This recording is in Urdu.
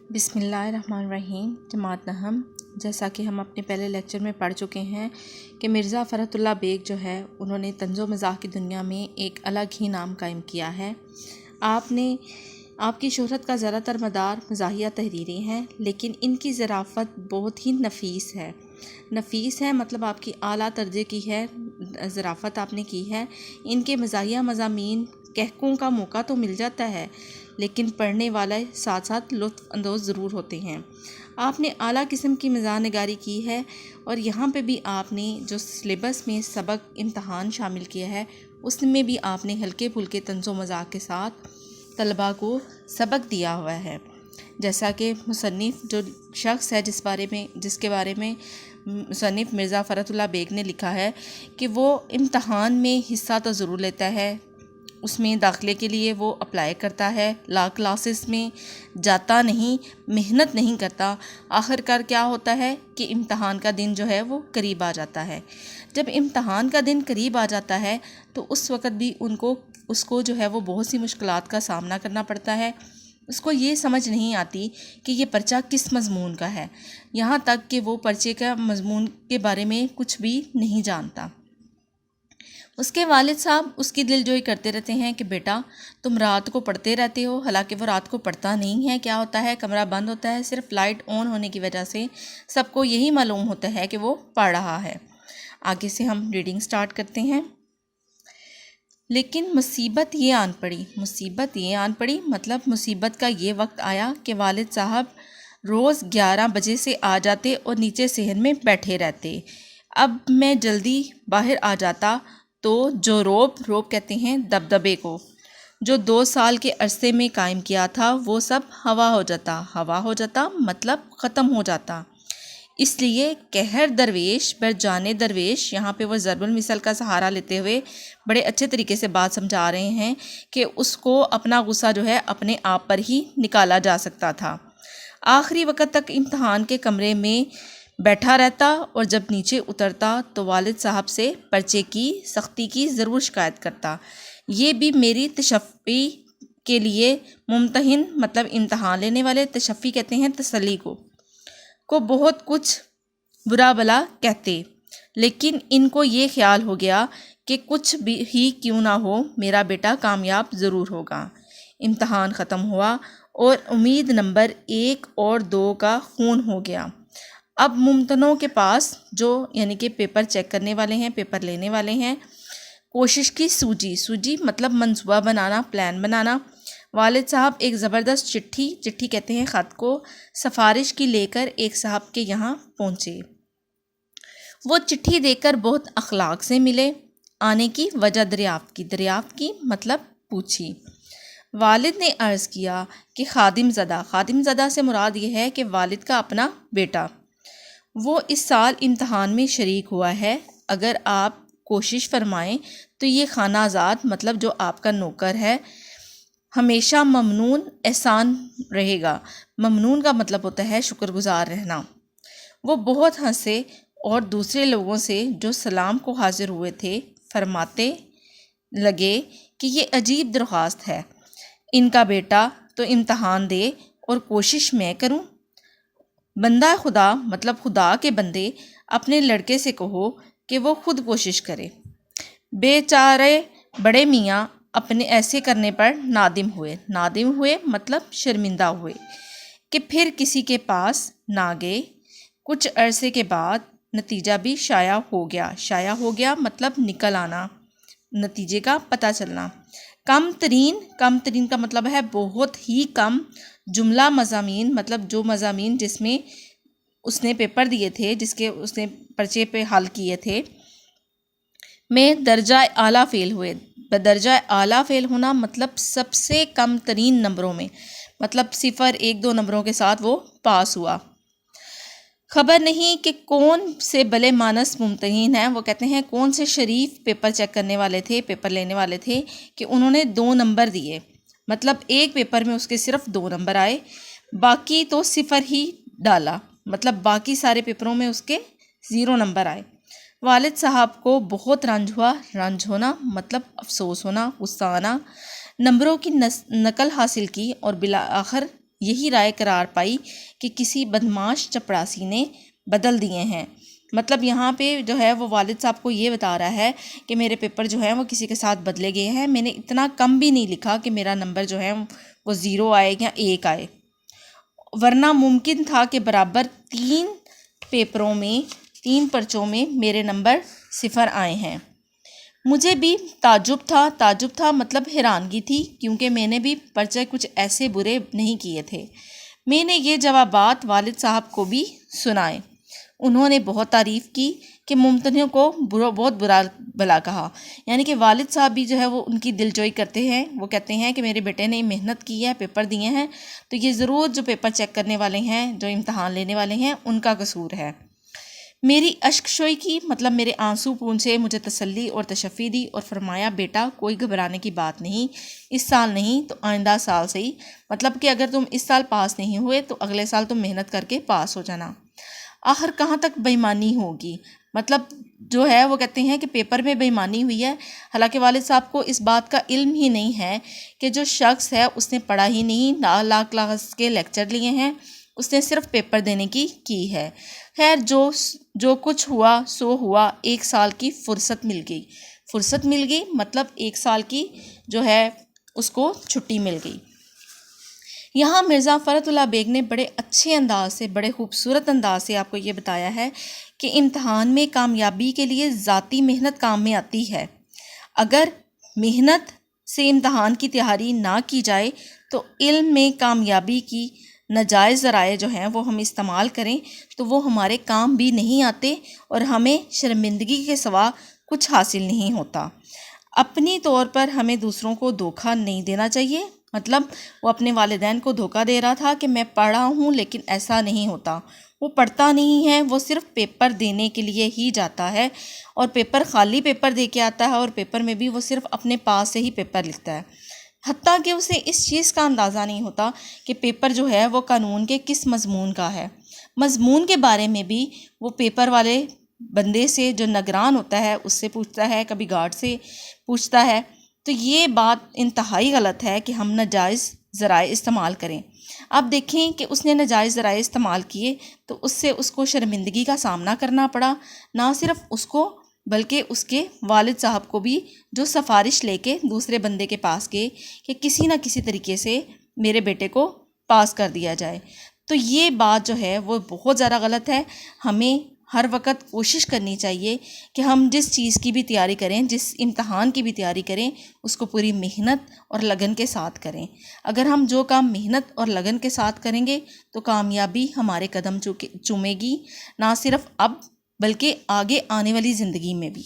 بسم اللہ الرحمن الرحیم۔ جماعت نہم، جیسا کہ ہم اپنے پہلے لیکچر میں پڑھ چکے ہیں کہ مرزا فرحت اللہ بیگ جو ہے انہوں نے طنز و مزاح کی دنیا میں ایک الگ ہی نام قائم کیا ہے۔ آپ کی شہرت کا زیادہ تر مدار مزاحیہ تحریریں ہیں، لیکن ان کی ظرافت بہت ہی نفیس ہے مطلب آپ کی اعلیٰ درجے کی ہے ظرافت آپ نے کی ہے۔ ان کے مزاحیہ مضامین کہکوں کا موقع تو مل جاتا ہے، لیکن پڑھنے والے ساتھ ساتھ لطف اندوز ضرور ہوتے ہیں۔ آپ نے اعلیٰ قسم کی مزاح نگاری کی ہے، اور یہاں پہ بھی آپ نے جو سلیبس میں سبق امتحان شامل کیا ہے اس میں بھی آپ نے ہلکے پھلکے طنز و مزاح کے ساتھ طلباء کو سبق دیا ہوا ہے۔ جیسا کہ مصنف جو شخص ہے جس کے بارے میں مصنف مرزا فرحت اللہ بیگ نے لکھا ہے کہ وہ امتحان میں حصہ تو ضرور لیتا ہے، اس میں داخلے کے لیے وہ اپلائی کرتا ہے، لا کلاسز میں جاتا نہیں، محنت نہیں کرتا، آخر کار کیا ہوتا ہے کہ امتحان کا دن جو ہے وہ قریب آ جاتا ہے۔ جب امتحان کا دن قریب آ جاتا ہے تو اس وقت بھی اس کو جو ہے وہ بہت سی مشکلات کا سامنا کرنا پڑتا ہے۔ اس کو یہ سمجھ نہیں آتی کہ یہ پرچہ کس مضمون کا ہے، یہاں تک کہ وہ پرچے کا مضمون کے بارے میں کچھ بھی نہیں جانتا۔ اس کے والد صاحب اس کی دل جوئی کرتے رہتے ہیں کہ بیٹا تم رات کو پڑھتے رہتے ہو، حالانکہ وہ رات کو پڑھتا نہیں ہے۔ کیا ہوتا ہے، کمرہ بند ہوتا ہے، صرف لائٹ آن ہونے کی وجہ سے سب کو یہی معلوم ہوتا ہے کہ وہ پڑھ رہا ہے۔ آگے سے ہم ریڈنگ سٹارٹ کرتے ہیں۔ لیکن مصیبت یہ آن پڑی مطلب مصیبت کا یہ وقت آیا کہ والد صاحب روز 11 بجے سے آ جاتے اور نیچے صحن میں بیٹھے رہتے۔ اب میں جلدی باہر آ جاتا تو جو روب کہتے ہیں دبدبے کو، جو 2 سال کے عرصے میں قائم کیا تھا وہ سب ہوا ہو جاتا مطلب ختم ہو جاتا۔ اس لیے قہر درویش بر جانے درویش، یہاں پہ وہ ضرب المثل کا سہارا لیتے ہوئے بڑے اچھے طریقے سے بات سمجھا رہے ہیں کہ اس کو اپنا غصہ جو ہے اپنے آپ پر ہی نکالا جا سکتا تھا۔ آخری وقت تک امتحان کے کمرے میں بیٹھا رہتا، اور جب نیچے اترتا تو والد صاحب سے پرچے کی سختی کی ضرور شکایت کرتا۔ یہ بھی میری تشفی کے لیے ممتحن مطلب امتحان لینے والے، تشفی کہتے ہیں تسلی کو بہت کچھ برا بلا کہتے، لیکن ان کو یہ خیال ہو گیا کہ کچھ بھی ہی کیوں نہ ہو میرا بیٹا کامیاب ضرور ہوگا۔ امتحان ختم ہوا اور امید نمبر 1 اور 2 کا خون ہو گیا۔ اب ممتحنوں کے پاس جو یعنی کہ پیپر چیک کرنے والے ہیں، پیپر لینے والے ہیں، کوشش کی سوجی مطلب منصوبہ بنانا، پلان بنانا۔ والد صاحب ایک زبردست چٹھی کہتے ہیں خط کو، سفارش کی لے کر ایک صاحب کے یہاں پہنچے۔ وہ چٹھی دے کر بہت اخلاق سے ملے، آنے کی وجہ دریافت کی مطلب پوچھی۔ والد نے عرض کیا کہ خادم زدہ سے مراد یہ ہے کہ والد کا اپنا بیٹا، وہ اس سال امتحان میں شریک ہوا ہے، اگر آپ کوشش فرمائیں تو یہ خانہ آزاد مطلب جو آپ کا نوکر ہے ہمیشہ ممنون احسان رہے گا۔ ممنون کا مطلب ہوتا ہے شکر گزار رہنا۔ وہ بہت ہنسے اور دوسرے لوگوں سے جو سلام کو حاضر ہوئے تھے فرماتے لگے کہ یہ عجیب درخواست ہے، ان کا بیٹا تو امتحان دے اور کوشش میں کروں۔ بندہ خدا مطلب خدا کے بندے اپنے لڑکے سے کہو کہ وہ خود کوشش کرے۔ بیچارے بڑے میاں اپنے ایسے کرنے پر نادم ہوئے مطلب شرمندہ ہوئے کہ پھر کسی کے پاس نہ گئے۔ کچھ عرصے کے بعد نتیجہ بھی شائع ہو گیا مطلب نکل آنا، نتیجے کا پتہ چلنا۔ کم ترین کا مطلب ہے بہت ہی کم، جملہ مضامین مطلب جو مضامین جس میں اس نے پیپر دیے تھے، جس کے اس نے پرچے پہ حل کیے تھے، میں درجہ اعلیٰ فیل ہوئے۔ بدرجہ اعلیٰ فیل ہونا مطلب سب سے کم ترین نمبروں میں، مطلب 0 1 2 نمبروں کے ساتھ وہ پاس ہوا۔ خبر نہیں کہ کون سے بلے مانس ممتحن ہیں، وہ کہتے ہیں کون سے شریف پیپر چیک کرنے والے تھے، پیپر لینے والے تھے کہ انہوں نے 2 نمبر دیے، مطلب ایک پیپر میں اس کے صرف 2 نمبر آئے، باقی تو 0 ہی ڈالا، مطلب باقی سارے پیپروں میں اس کے 0 نمبر آئے۔ والد صاحب کو بہت رنج ہونا مطلب افسوس ہونا، غصہ آنا، نمبروں کی نقل حاصل کی اور بالآخر یہی رائے قرار پائی کہ کسی بدمعاش چپڑاسی نے بدل دیے ہیں۔ مطلب یہاں پہ جو ہے وہ والد صاحب کو یہ بتا رہا ہے کہ میرے پیپر جو ہیں وہ کسی کے ساتھ بدلے گئے ہیں، میں نے اتنا کم بھی نہیں لکھا کہ میرا نمبر جو ہے وہ 0 آئے یا 1 آئے، ورنہ ممکن تھا کہ برابر 3 پرچوں میں میرے نمبر 0 آئے ہیں۔ مجھے بھی تعجب تھا مطلب حیرانگی تھی، کیونکہ میں نے بھی پرچے کچھ ایسے برے نہیں کیے تھے۔ میں نے یہ جوابات والد صاحب کو بھی سنائے۔ انہوں نے بہت تعریف کی کہ ممتحنوں کو بہت برا بھلا کہا، یعنی کہ والد صاحب بھی جو ہے وہ ان کی دلجوئی کرتے ہیں۔ وہ کہتے ہیں کہ میرے بیٹے نے محنت کی ہے، پیپر دیے ہیں، تو یہ ضرور جو پیپر چیک کرنے والے ہیں، جو امتحان لینے والے ہیں، ان کا قصور ہے۔ میری اشک شوئی کی مطلب میرے آنسو پونچھے، مجھے تسلی اور تشفی دی اور فرمایا بیٹا کوئی گھبرانے کی بات نہیں، اس سال نہیں تو آئندہ سال سے ہی، مطلب کہ اگر تم اس سال پاس نہیں ہوئے تو اگلے سال تم محنت کر کے پاس ہو جانا۔ آخر کہاں تک بے ایمانی ہوگی؟ مطلب جو ہے وہ کہتے ہیں کہ پیپر میں بے ایمانی ہوئی ہے، حالانکہ والد صاحب کو اس بات کا علم ہی نہیں ہے کہ جو شخص ہے اس نے پڑھا ہی نہیں، لاکھ کلاس کے لیکچر لیے ہیں، اس نے صرف پیپر دینے کی ہے۔ خیر جو کچھ ہوا سو ہوا، 1 سال کی فرصت مل گئی مطلب 1 سال کی جو ہے اس کو چھٹی مل گئی۔ یہاں مرزا فرحت اللہ بیگ نے بڑے اچھے انداز سے، بڑے خوبصورت انداز سے آپ کو یہ بتایا ہے کہ امتحان میں کامیابی کے لیے ذاتی محنت کام میں آتی ہے۔ اگر محنت سے امتحان کی تیاری نہ کی جائے تو علم میں کامیابی کی ناجائز ذرائع جو ہیں وہ ہم استعمال کریں تو وہ ہمارے کام بھی نہیں آتے اور ہمیں شرمندگی کے سوا کچھ حاصل نہیں ہوتا۔ اپنی طور پر ہمیں دوسروں کو دھوکہ نہیں دینا چاہیے۔ مطلب وہ اپنے والدین کو دھوکہ دے رہا تھا کہ میں پڑھا ہوں، لیکن ایسا نہیں ہوتا، وہ پڑھتا نہیں ہے، وہ صرف پیپر دینے کے لیے ہی جاتا ہے اور خالی پیپر دے کے آتا ہے، اور پیپر میں بھی وہ صرف اپنے پاس سے ہی پیپر لکھتا ہے، حتیٰ کہ اسے اس چیز کا اندازہ نہیں ہوتا کہ پیپر جو ہے وہ قانون کے کس مضمون کا ہے۔ مضمون کے بارے میں بھی وہ پیپر والے بندے سے جو نگران ہوتا ہے اس سے پوچھتا ہے، کبھی گارڈ سے پوچھتا ہے۔ تو یہ بات انتہائی غلط ہے کہ ہم ناجائز ذرائع استعمال کریں۔ اب دیکھیں کہ اس نے ناجائز ذرائع استعمال کیے تو اس سے اس کو شرمندگی کا سامنا کرنا پڑا، نہ صرف اس کو بلکہ اس کے والد صاحب کو بھی، جو سفارش لے کے دوسرے بندے کے پاس گئے کہ کسی نہ کسی طریقے سے میرے بیٹے کو پاس کر دیا جائے۔ تو یہ بات جو ہے وہ بہت زیادہ غلط ہے۔ ہمیں ہر وقت کوشش کرنی چاہیے کہ ہم جس چیز کی بھی تیاری کریں، جس امتحان کی بھی تیاری کریں، اس کو پوری محنت اور لگن کے ساتھ کریں۔ اگر ہم جو کام محنت اور لگن کے ساتھ کریں گے تو کامیابی ہمارے قدم چومے گی، نہ صرف اب بلکہ آگے آنے والی زندگی میں بھی۔